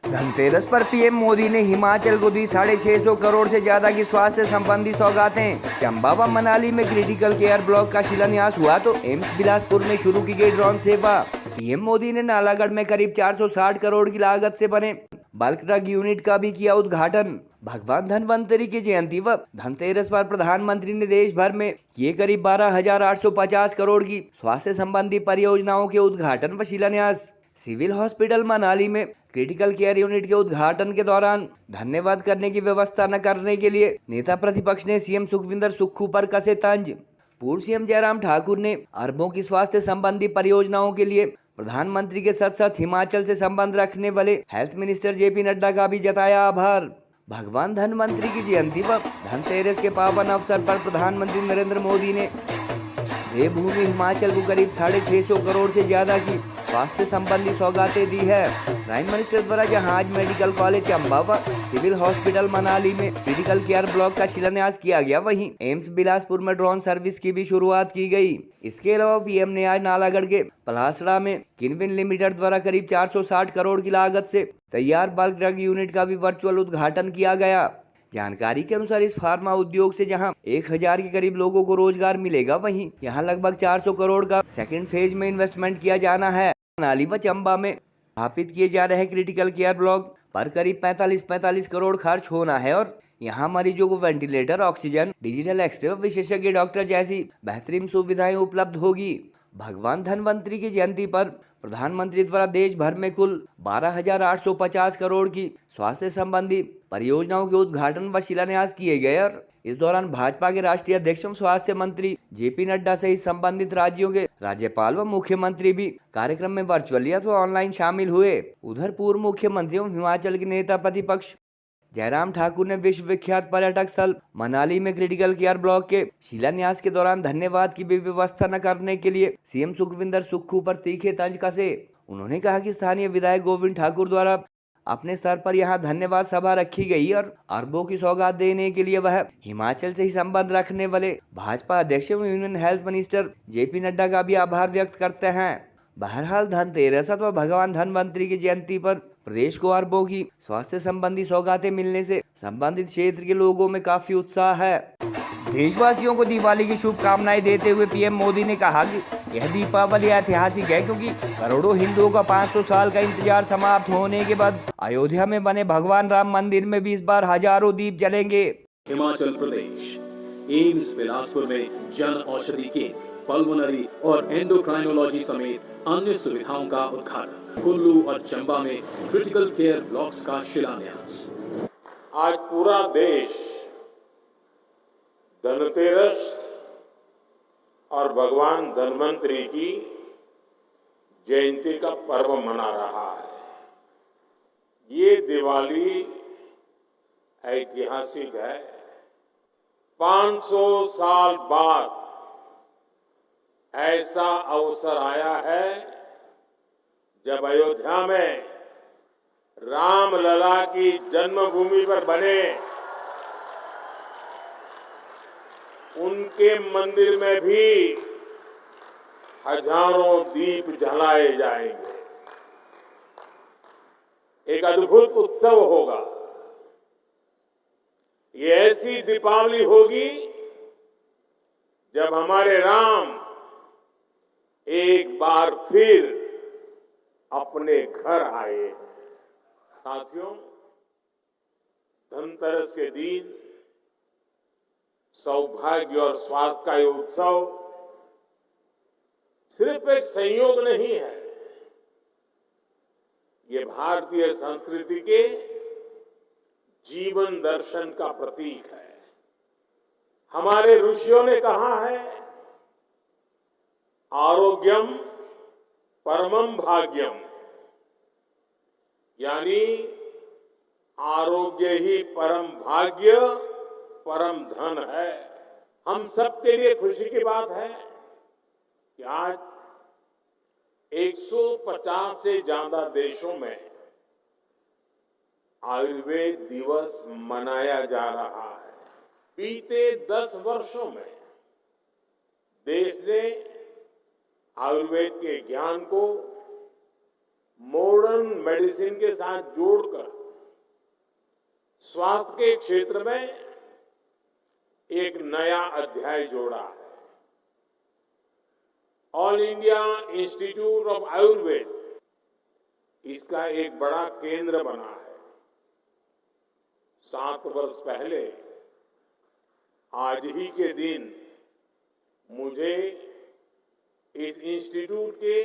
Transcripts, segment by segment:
धनतेरस पर पीएम मोदी ने हिमाचल को दी 650 करोड़ से ज्यादा की स्वास्थ्य संबंधी सौगातें। चंबा व मनाली में क्रिटिकल केयर ब्लॉक का शिलान्यास हुआ तो एम्स बिलासपुर में शुरू की गई ड्रोन सेवा। पीएम मोदी ने नालागढ़ में करीब 460 करोड़ की लागत से बने बल्क ड्रग यूनिट का भी किया उद्घाटन। भगवान धनवंतरी की जयंती व धनतेरस पर प्रधानमंत्री ने देश भर में किए करीब 12,850 करोड़ की स्वास्थ्य संबंधी परियोजनाओं के उद्घाटन व शिलान्यास। सिविल हॉस्पिटल मनाली में क्रिटिकल केयर यूनिट के उद्घाटन के दौरान धन्यवाद करने की व्यवस्था न करने के लिए नेता प्रतिपक्ष ने सीएम सुखविंदर सुक्खू पर कसे तंज। पूर्व सीएम जयराम ठाकुर ने अरबों की स्वास्थ्य संबंधी परियोजनाओं के लिए प्रधानमंत्री के साथ साथ हिमाचल से संबंध रखने वाले हेल्थ मिनिस्टर जेपी नड्डा का भी जताया आभार। भगवान धनवंतरी की जयंती व धनतेरस के पावन अवसर पर प्रधानमंत्री नरेंद्र मोदी ने देवभूमि हिमाचल को करीब 650 करोड़ से ज्यादा की स्वास्थ्य संबंधी सौगातें दी है। प्राइम मिनिस्टर द्वारा जहाज मेडिकल कॉलेज चंबा व सिविल हॉस्पिटल मनाली में क्रिटिकल केयर ब्लॉक का शिलान्यास किया गया, वहीं एम्स बिलासपुर में ड्रोन सर्विस की भी शुरुआत की गई। इसके अलावा पीएम ने आज नालागढ़ के पलासड़ा में किनविन लिमिटेड द्वारा करीब 460 करोड़ की लागत से तैयार बल्क ड्रग यूनिट का भी वर्चुअल उद्घाटन किया गया। जानकारी के अनुसार इस फार्मा उद्योग से जहां 1000 के करीब लोगों को रोजगार मिलेगा, वहीं यहां लगभग 400 करोड़ का सेकंड फेज में इन्वेस्टमेंट किया जाना है। मनाली व चंबा में स्थापित किए जा रहे क्रिटिकल केयर ब्लॉक पर करीब 45 करोड़ खर्च होना है और यहाँ मरीजों को वेंटिलेटर, ऑक्सीजन, डिजिटल एक्सरे, विशेषज्ञ डॉक्टर जैसी बेहतरीन सुविधाएं उपलब्ध होगी। भगवान धनवंतरी की जयंती पर प्रधानमंत्री द्वारा देश भर में कुल 12,850 करोड़ की स्वास्थ्य संबंधी परियोजनाओं के उद्घाटन व शिलान्यास किए गए और इस दौरान भाजपा के राष्ट्रीय अध्यक्ष एवं स्वास्थ्य मंत्री जेपी नड्डा सहित संबंधित राज्यों के राज्यपाल व मुख्यमंत्री भी कार्यक्रम में वर्चुअली अथवा ऑनलाइन शामिल हुए। उधर पूर्व मुख्यमंत्री एवं हिमाचल के नेता प्रतिपक्ष जयराम ठाकुर ने विश्व विख्यात पर्यटक स्थल मनाली में क्रिटिकल केयर ब्लॉक के शिलान्यास के दौरान धन्यवाद की भी व्यवस्था न करने के लिए सीएम सुखविंदर सुक्खू पर तीखे तंज कसे। उन्होंने कहा कि स्थानीय विधायक गोविंद ठाकुर द्वारा अपने स्तर पर यहां धन्यवाद सभा रखी गई और अरबों की सौगात देने के लिए वह हिमाचल से ही संबंध रखने वाले भाजपा अध्यक्ष एवं union health minister JP Nadda का भी आभार व्यक्त करते हैं। बहरहाल धनतेरस अथवा भगवान धनवंतरी की जयंती पर प्रदेश को अरबों की स्वास्थ्य संबंधी सौगातें मिलने से संबंधित क्षेत्र के लोगों में काफी उत्साह है। देशवासियों को दिवाली की शुभकामनाएं देते हुए पीएम मोदी ने कहा कि यह दीपावली ऐतिहासिक है क्योंकि करोड़ों हिंदुओं का 500 साल का इंतजार समाप्त होने के बाद अयोध्या में बने भगवान राम मंदिर में भी इस बार हजारों दीप जलेंगे। हिमाचल प्रदेश एम्स बिलासपुर में जन औषधि केंद्र, पल्मोनरी और एंडोक्राइनोलॉजी समेत अन्य सुविधाओं का उद्घाटन। कुल्लू और चंबा में क्रिटिकल केयर ब्लॉक्स का शिलान्यास। आज पूरा देश धनतेरस और भगवान धन्वंतरी की जयंती का पर्व मना रहा है। ये दिवाली ऐतिहासिक है। 500 साल बाद ऐसा अवसर आया है जब अयोध्या में रामलला की जन्मभूमि पर बने उनके मंदिर में भी हजारों दीप जलाए जाएंगे। एक अद्भुत उत्सव होगा। ये ऐसी दीपावली होगी जब हमारे राम एक बार फिर अपने घर आए। साथियों, धनतेरस के दिन सौभाग्य और स्वास्थ्य का ये उत्सव सिर्फ एक संयोग नहीं है, ये भारतीय संस्कृति के जीवन दर्शन का प्रतीक है। हमारे ऋषियों ने कहा है, आरोग्यम परमम भाग्यम, यानी आरोग्य ही परम भाग्य, परम धन है। हम सबके लिए खुशी की बात है कि आज 150 से ज्यादा देशों में आयुर्वेद दिवस मनाया जा रहा है। बीते 10 वर्षों में देश ने आयुर्वेद के ज्ञान को मॉडर्न मेडिसिन के साथ जोड़कर स्वास्थ्य के क्षेत्र में एक नया अध्याय जोड़ा है। All India institute of Ayurveda इसका एक बड़ा केंद्र बना है। 7 वर्ष पहले आज ही के दिन मुझे इस इंस्टीट्यूट के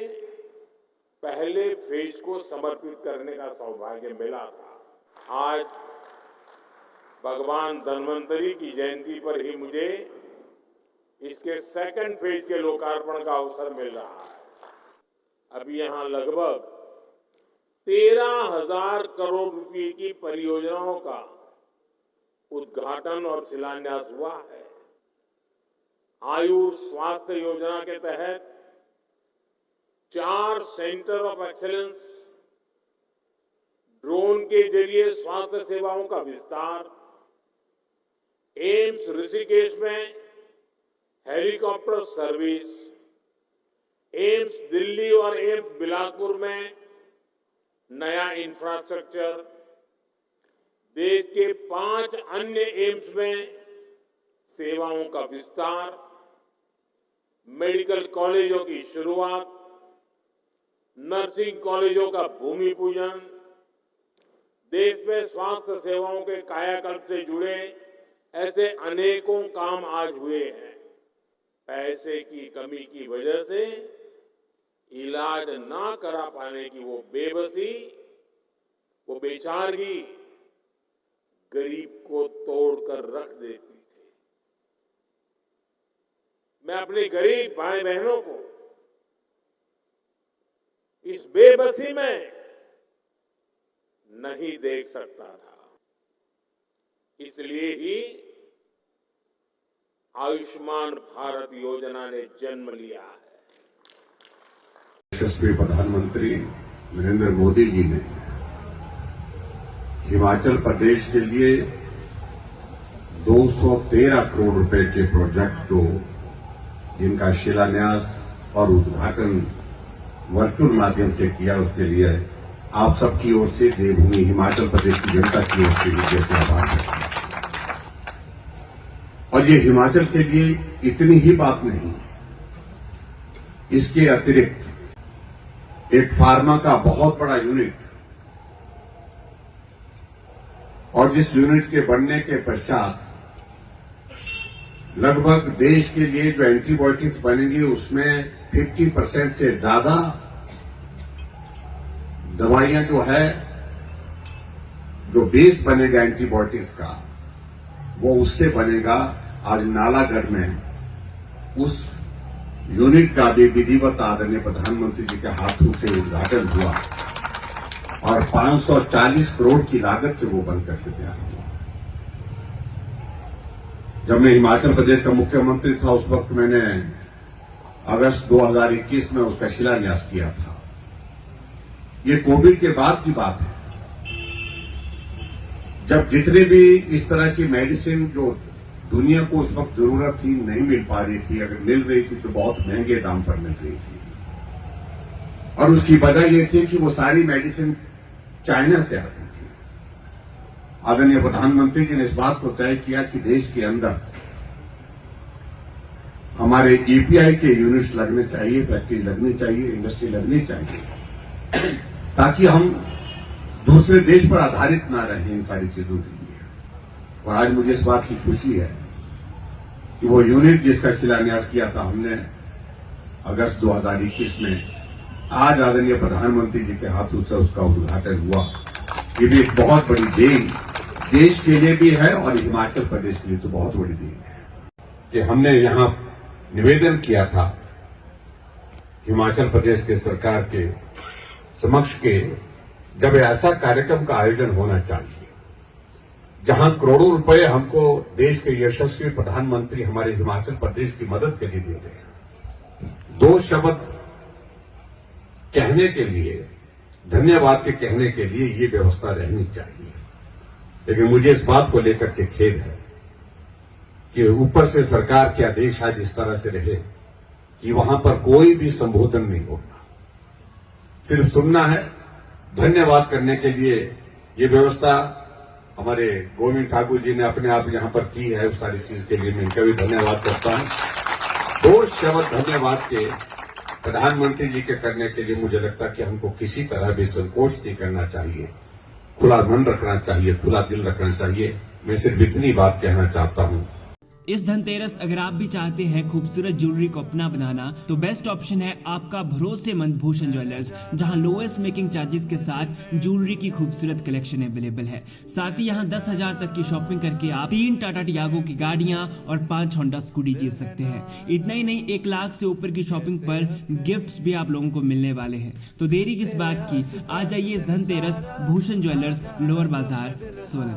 पहले फेज को समर्पित करने का सौभाग्य मिला था। आज भगवान धन्वंतरी की जयंती पर ही मुझे इसके सेकंड फेज के लोकार्पण का अवसर मिल रहा है। अभी यहां लगभग 13,000 करोड़ रुपए की परियोजनाओं का उद्घाटन और शिलान्यास हुआ है। आयुष स्वास्थ्य योजना के तहत 4 सेंटर ऑफ एक्सीलेंस, ड्रोन के जरिए स्वास्थ्य सेवाओं का विस्तार, एम्स ऋषिकेश में हेलीकॉप्टर सर्विस, एम्स दिल्ली और एम्स बिलासपुर में नया इंफ्रास्ट्रक्चर, देश के 5 अन्य एम्स में सेवाओं का विस्तार, मेडिकल कॉलेजों की शुरुआत, नर्सिंग कॉलेजों का भूमि पूजन, देश में स्वास्थ्य सेवाओं के कायाकल्प से जुड़े ऐसे अनेकों काम आज हुए हैं। पैसे की कमी की वजह से इलाज ना करा पाने की वो बेबसी, वो बेचारगी गरीब को तोड़कर रख देती थी। मैं अपने गरीब भाई बहनों को इस बेबसी में नहीं देख सकता था। इसलिए ही आयुष्मान भारत योजना ने जन्म लिया है। यशस्वी प्रधानमंत्री नरेंद्र मोदी जी ने हिमाचल प्रदेश के लिए 213 करोड़ रुपए के प्रोजेक्ट जो जिनका शिलान्यास और उद्घाटन वर्चुअल माध्यम से किया, उसके लिए आप सबकी ओर से देवभूमि हिमाचल प्रदेश की जनता की ओर से विशेष आभार है। और ये हिमाचल के लिए इतनी ही बात नहीं, इसके अतिरिक्त एक फार्मा का बहुत बड़ा यूनिट, और जिस यूनिट के बनने के पश्चात लगभग देश के लिए जो एंटीबायोटिक्स बनेंगी उसमें 50% से ज्यादा दवाइयां जो है, जो बेस बनेगा एंटीबायोटिक्स का, वो उससे बनेगा। आज नालागढ़ में उस यूनिट का भी विधिवत आदरणीय प्रधानमंत्री जी के हाथों से उद्घाटन हुआ और 540 करोड़ की लागत से वो बनकर के तैयार हुआ। जब मैं हिमाचल प्रदेश का मुख्यमंत्री था उस वक्त मैंने अगस्त 2021 में उसका शिलान्यास किया था। ये कोविड के बाद की बात है, जब जितने भी इस तरह की मेडिसिन जो दुनिया को उस वक्त जरूरत थी नहीं मिल पा रही थी, अगर मिल रही थी तो बहुत महंगे दाम पर मिल रही थी। और उसकी वजह यह थी कि वो सारी मेडिसिन चाइना से आती थी। आदरणीय प्रधानमंत्री जी ने इस बात को तय किया कि देश के अंदर हमारे ईपीआई के यूनिट्स लगने चाहिए, फैक्ट्रीज लगनी चाहिए, इंडस्ट्री लगनी चाहिए, ताकि हम दूसरे देश पर आधारित ना रहें इन सारी चीजों के लिए। और आज मुझे इस बात की खुशी है कि वो यूनिट जिसका शिलान्यास किया था हमने अगस्त 2021 में, आज आदरणीय प्रधानमंत्री जी के हाथों से उसका उद्घाटन हुआ। ये भी एक बहुत बड़ी देन देश के लिए भी है और हिमाचल प्रदेश के लिए तो बहुत बड़ी देन है कि हमने यहां निवेदन किया था हिमाचल प्रदेश के सरकार के समक्ष के, जब ऐसा कार्यक्रम का आयोजन होना चाहिए जहां करोड़ों रुपए हमको देश के यशस्वी प्रधानमंत्री हमारे हिमाचल प्रदेश की मदद के लिए दे रहे हैं, 2 शब्द कहने के लिए, धन्यवाद के कहने के लिए ये व्यवस्था रहनी चाहिए। लेकिन मुझे इस बात को लेकर के खेद है कि ऊपर से सरकार के आदेश आज इस तरह से रहे कि वहां पर कोई भी संबोधन नहीं होगा, सिर्फ सुनना है धन्यवाद करने के लिए ये व्यवस्था हमारे गोविंद ठाकुर जी ने अपने आप यहां पर की है, उस सारी चीज के लिए मैं इनका भी धन्यवाद करता हूं। 2 शब्द धन्यवाद के प्रधानमंत्री जी के करने के लिए मुझे लगता है कि हमको किसी तरह भी संकोच नहीं करना चाहिए, खुला मन रखना चाहिए, खुला दिल रखना चाहिए। मैं सिर्फ इतनी बात कहना चाहता हूं। इस धनतेरस अगर आप भी चाहते हैं खूबसूरत ज्वेलरी को अपना बनाना, तो बेस्ट ऑप्शन है आपका भरोसेमंद भूषण ज्वेलर्स, जहां लोएस्ट मेकिंग चार्जेस के साथ ज्वेलरी की खूबसूरत कलेक्शन अवेलेबल है। साथ ही यहां 10,000 तक की शॉपिंग करके आप 3 टाटा टियागो की गाड़ियां और 5 होंडा स्कूटी जीत सकते हैं। इतना ही नहीं, 1 लाख से ऊपर की शॉपिंग पर गिफ्ट्स भी आप लोगों को मिलने वाले हैं। तो देरी किस बात की, आ जाइए इस धनतेरस भूषण ज्वेलर्स, लोअर बाजार, सोलन।